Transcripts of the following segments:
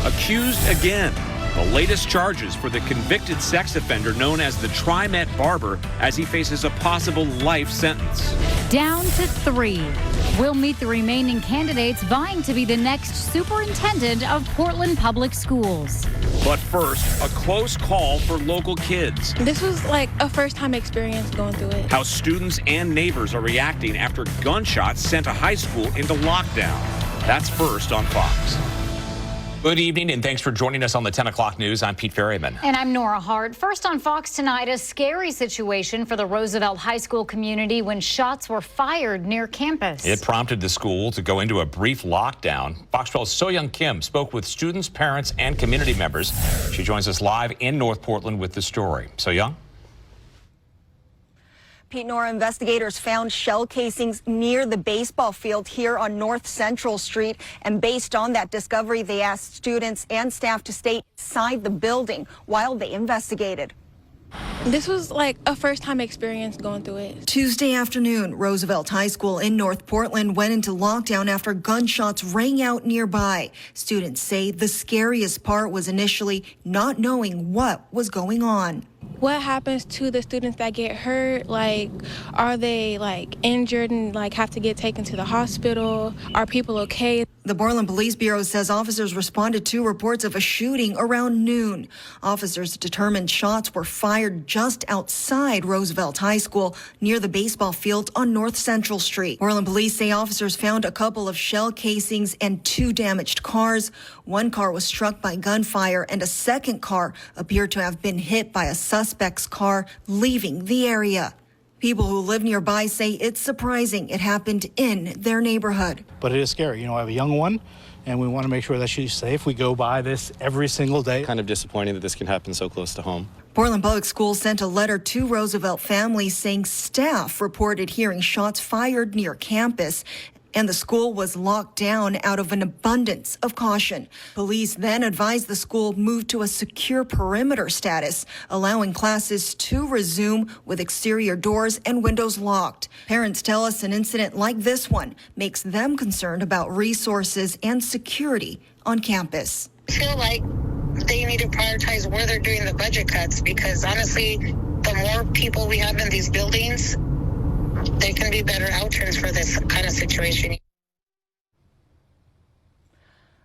accused again. The latest charges for the convicted sex offender known as the TriMet Barber as he faces a possible life sentence. Down to 3. We'll meet the remaining candidates vying to be the next superintendent of Portland Public Schools. But first, a close call for local kids. This was like a first-time experience going through it. How students and neighbors are reacting after gunshots sent a high school into lockdown. That's first on Fox. Good evening, and thanks for joining us on the 10 o'clock news. I'm Pete Ferryman. And I'm Nora Hart. First on Fox tonight, a scary situation for the Roosevelt High School community when shots were fired near campus. It prompted the school to go into a brief lockdown. Fox 12's Soyoung spoke with students, parents, and community members. She joins us live in North Portland with the story. Soyoung? Pete, Nora, investigators found shell casings near the baseball field here on North Central Street. And based on that discovery, they asked students and staff to stay inside the building while they investigated. This was like a first-time experience going through it. Tuesday afternoon, Roosevelt High School in North Portland went into lockdown after gunshots rang out nearby. Students say the scariest part was initially not knowing what was going on. What happens to the students that get hurt? Like, are they like injured and like have to get taken to the hospital? Are people okay? The Portland Police Bureau says officers responded to reports of a shooting around noon. Officers determined shots were fired just outside Roosevelt High School near the baseball field on North Central Street. Portland police say officers found a couple of shell casings and 2 damaged cars. One car was struck by gunfire and a second car appeared to have been hit by a suspect's car leaving the area. People who live nearby say it's surprising it happened in their neighborhood. But it is scary. You know, I have a young one, and we want to make sure that she's safe. We go by this every single day. Kind of disappointing that this can happen so close to home. Portland Public Schools sent a letter to Roosevelt families saying staff reported hearing shots fired near campus, and the school was locked down out of an abundance of caution. Police then advised the school move to a secure perimeter status, allowing classes to resume with exterior doors and windows locked. Parents tell us an incident like this one makes them concerned about resources and security on campus. I feel like they need to prioritize where they're doing the budget cuts, because honestly, the more people we have in these buildings, there can be better outcomes for this kind of situation.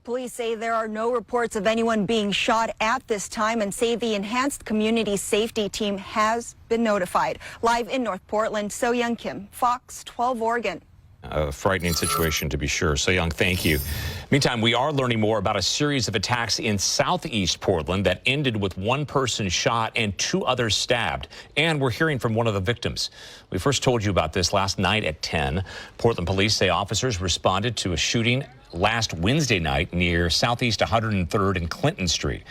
Police say there are no reports of anyone being shot at this time and say the enhanced community safety team has been notified. Live in North Portland, Soyoung, Fox 12 Oregon. A frightening situation, to be sure. Soyoung, thank you. Meantime, we are learning more about a series of attacks in southeast Portland that ended with 1 person shot and 2 others stabbed. And we're hearing from one of the victims. We first told you about this last night at 10. Portland police say officers responded to a shooting last Wednesday night near Southeast 103rd and Clinton Street.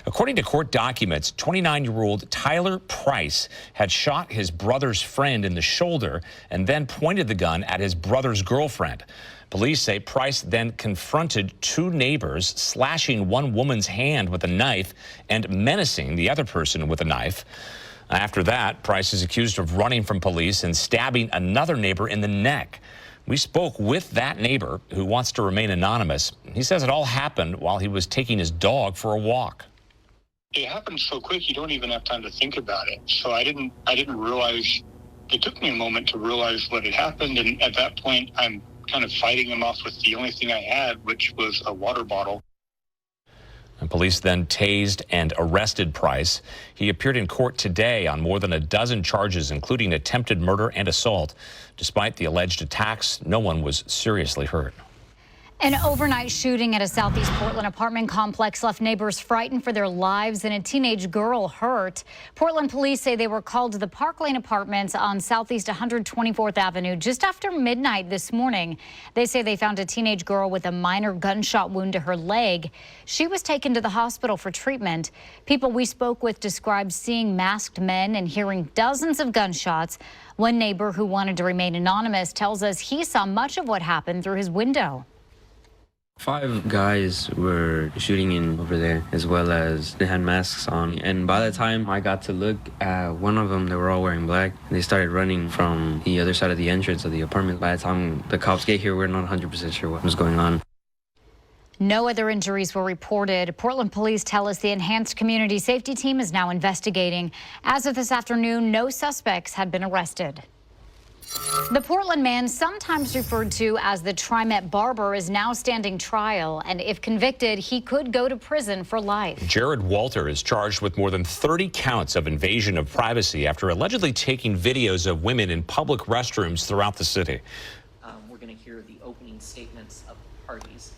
According to court documents, 29-year-old Tyler Price had shot his brother's friend in the shoulder and then pointed the gun at his brother's girlfriend. Police say Price then confronted 2 neighbors, slashing one woman's hand with a knife and menacing the other person with a knife. After that, Price is accused of running from police and stabbing another neighbor in the neck. We spoke with that neighbor who wants to remain anonymous. He says it all happened while he was taking his dog for a walk. It happened so quick, you don't even have time to think about it. So I didn't realize, it took me a moment to realize what had happened. And at that point, I'm kind of fighting him off with the only thing I had, which was a water bottle. And police then tased and arrested Price. He appeared in court today on more than a dozen charges, including attempted murder and assault. Despite the alleged attacks, no one was seriously hurt. An overnight shooting at a Southeast Portland apartment complex left neighbors frightened for their lives and a teenage girl hurt. Portland police say they were called to the Park Lane Apartments on Southeast 124th Avenue just after midnight this morning. They say they found a teenage girl with a minor gunshot wound to her leg. She was taken to the hospital for treatment. People we spoke with described seeing masked men and hearing dozens of gunshots. One neighbor who wanted to remain anonymous tells us he saw much of what happened through his window. 5 guys were shooting in over there, as well as they had masks on. And by the time I got to look at one of them, they were all wearing black. They started running from the other side of the entrance of the apartment. By the time the cops get here, we're not 100% sure what was going on. No other injuries were reported. Portland police tell us the enhanced community safety team is now investigating. As of this afternoon, no suspects had been arrested. The Portland man, sometimes referred to as the TriMet barber, is now standing trial, and if convicted, he could go to prison for life. Jared Walter is charged with more than 30 counts of invasion of privacy after allegedly taking videos of women in public restrooms throughout the city. We're going to hear the opening statements of the parties.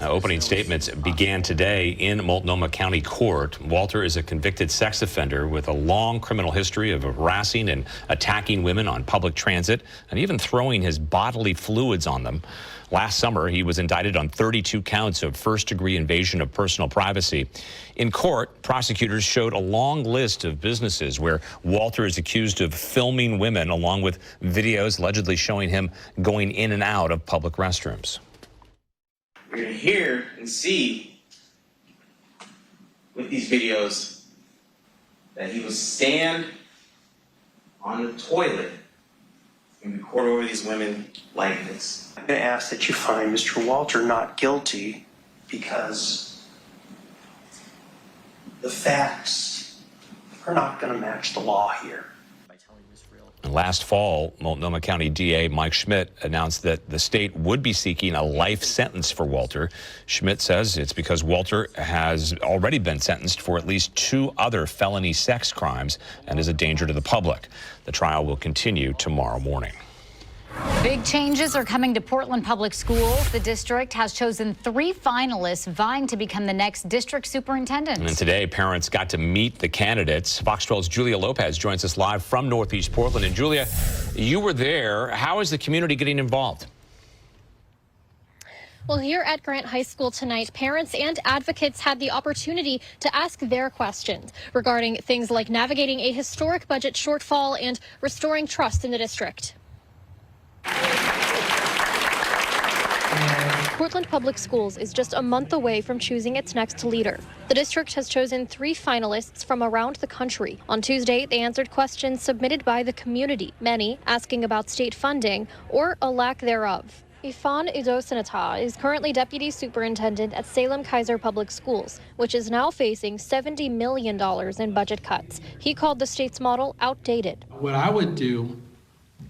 Opening statements began today in Multnomah County Court. Walter is a convicted sex offender with a long criminal history of harassing and attacking women on public transit and even throwing his bodily fluids on them. Last summer, he was indicted on 32 counts of first-degree invasion of personal privacy. In court, prosecutors showed a long list of businesses where Walter is accused of filming women, along with videos allegedly showing him going in and out of public restrooms. You're going to hear and see with these videos that he will stand on the toilet and record over these women like this. I'm going to ask that you find Mr. Walter not guilty because the facts are not going to match the law here. Last fall, Multnomah County DA Mike Schmidt announced that the state would be seeking a life sentence for Walter. Schmidt says it's because Walter has already been sentenced for at least 2 other felony sex crimes and is a danger to the public. The trial will continue tomorrow morning. Big changes are coming to Portland Public Schools. The district has chosen 3 finalists vying to become the next district superintendent. And today, parents got to meet the candidates. Fox 12's Julia Lopez joins us live from Northeast Portland. And Julia, you were there. How is the community getting involved? Well, here at Grant High School tonight, parents and advocates had the opportunity to ask their questions regarding things like navigating a historic budget shortfall and restoring trust in the district. Portland Public Schools is just a month away from choosing its next leader. The district has chosen 3 finalists from around the country. On Tuesday, they answered questions submitted by the community, many asking about state funding or a lack thereof. Ifan Idosinata is currently deputy superintendent at Salem Kaiser Public Schools, which is now facing $70 million in budget cuts. He called the state's model outdated. What I would do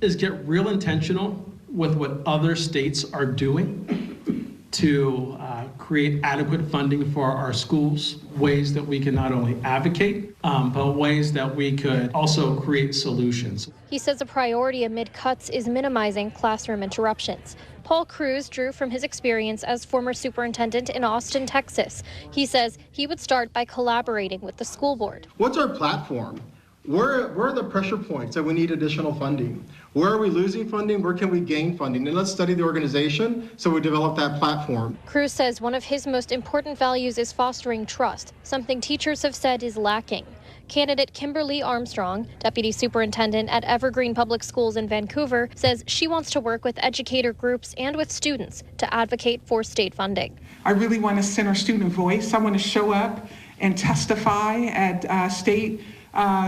is get real intentional with what other states are doing to create adequate funding for our schools, ways that we can not only advocate, but ways that we could also create solutions. He says a priority amid cuts is minimizing classroom interruptions. Paul Cruz drew from his experience as former superintendent in Austin, Texas. He says he would start by collaborating with the school board. What's our platform? Where are the pressure points that we need additional funding? Where are we losing funding? Where can we gain funding? And let's study the organization so we develop that platform. Cruz says one of his most important values is fostering trust, something teachers have said is lacking. Candidate Kimberly Armstrong, deputy superintendent at Evergreen Public Schools in Vancouver, says she wants to work with educator groups and with students to advocate for state funding. I really want to center student voice. I want to show up and testify at state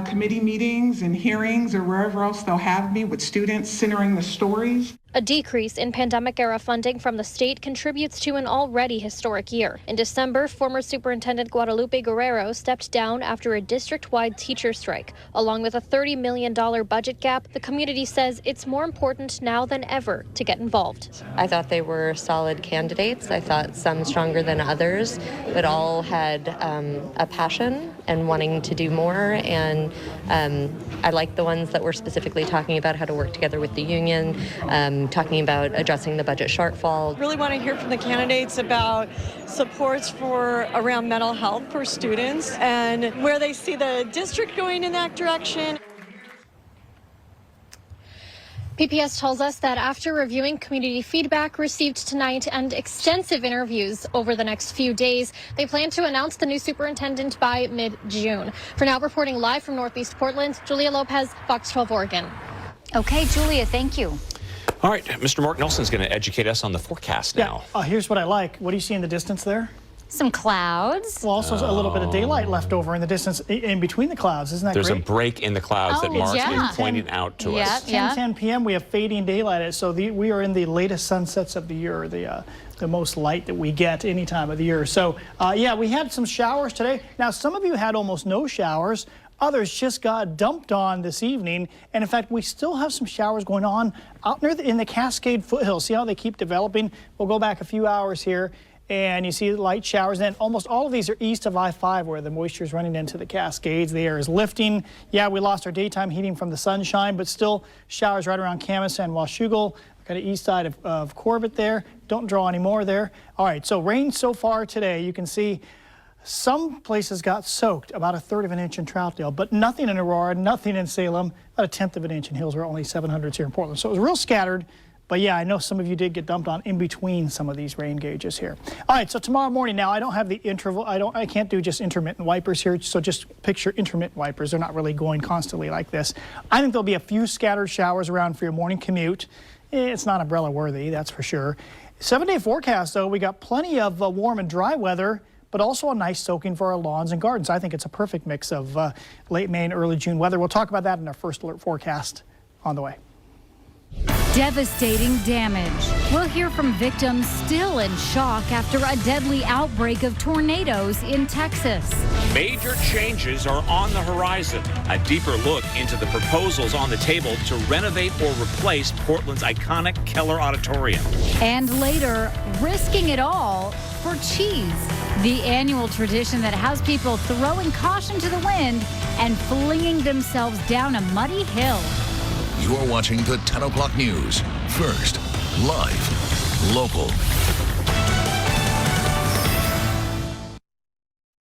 committee meetings and hearings or wherever else they'll have me with students centering the stories. A decrease in pandemic-era funding from the state contributes to an already historic year. In December, former Superintendent Guadalupe Guerrero stepped down after a district-wide teacher strike. Along with a $30 million budget gap, the community says it's more important now than ever to get involved. I thought they were solid candidates. I thought some stronger than others, but all had a passion and wanting to do more. And I liked the ones that were specifically talking about how to work together with the union, talking about addressing the budget shortfall. Really want to hear from the candidates about supports for around mental health for students and where they see the district going in that direction. PPS tells us that after reviewing community feedback received tonight and extensive interviews over the next few days, they plan to announce the new superintendent by mid-June. For now, reporting live from Northeast Portland, Julia Lopez, Fox 12 Oregon. Okay, Julia, thank you. All right, Mr. Mark Nelsen is going to educate us on the forecast now. Here's what I like. What do you see in the distance there? Some clouds. Well, also a little bit of daylight left over in the distance in between the clouds. Isn't that There's great? a break in the clouds that Mark is pointing out to us. 10 p.m. we have fading daylight. So we are in the latest sunsets of the year, the most light that we get any time of the year. So yeah, we had some showers today. Now, some of you had almost no showers. Others just got dumped on this evening. And in fact, we still have some showers going on out near in the Cascade foothills. See how they keep developing? We'll go back a few hours here. And you see light showers, and almost all of these are east of I-5 where the moisture is running into the Cascades. The air is lifting. Yeah, we lost our daytime heating from the sunshine, but still showers right around Camas and Washougal, kind of east side of Corbett there. Don't draw any more there. All right, so rain so far today. You can see some places got soaked, about 1/3 of an inch in Troutdale, but nothing in Aurora, nothing in Salem, about 1/10 of an inch in Hillsborough, only 700s here in Portland. So it was real scattered. But yeah, I know some of you did get dumped on in between some of these rain gauges here. All right, so tomorrow morning, now I don't have the interval, I can't do just intermittent wipers here, so just picture intermittent wipers. They're not really going constantly like this. I think there'll be a few scattered showers around for your morning commute. It's not umbrella worthy, that's for sure. 7-day forecast though, we got plenty of warm and dry weather, but also a nice soaking for our lawns and gardens. I think it's a perfect mix of late May and early June weather. We'll talk about that in our first alert forecast on the way. Devastating damage. We'll hear from victims still in shock after a deadly outbreak of tornadoes in Texas. Major changes are on the horizon. A deeper look into the proposals on the table to renovate or replace Portland's iconic Keller Auditorium. And later, risking it all for cheese. The annual tradition that has people throwing caution to the wind and flinging themselves down a muddy hill. You're watching the 10 o'clock news. First, live, local,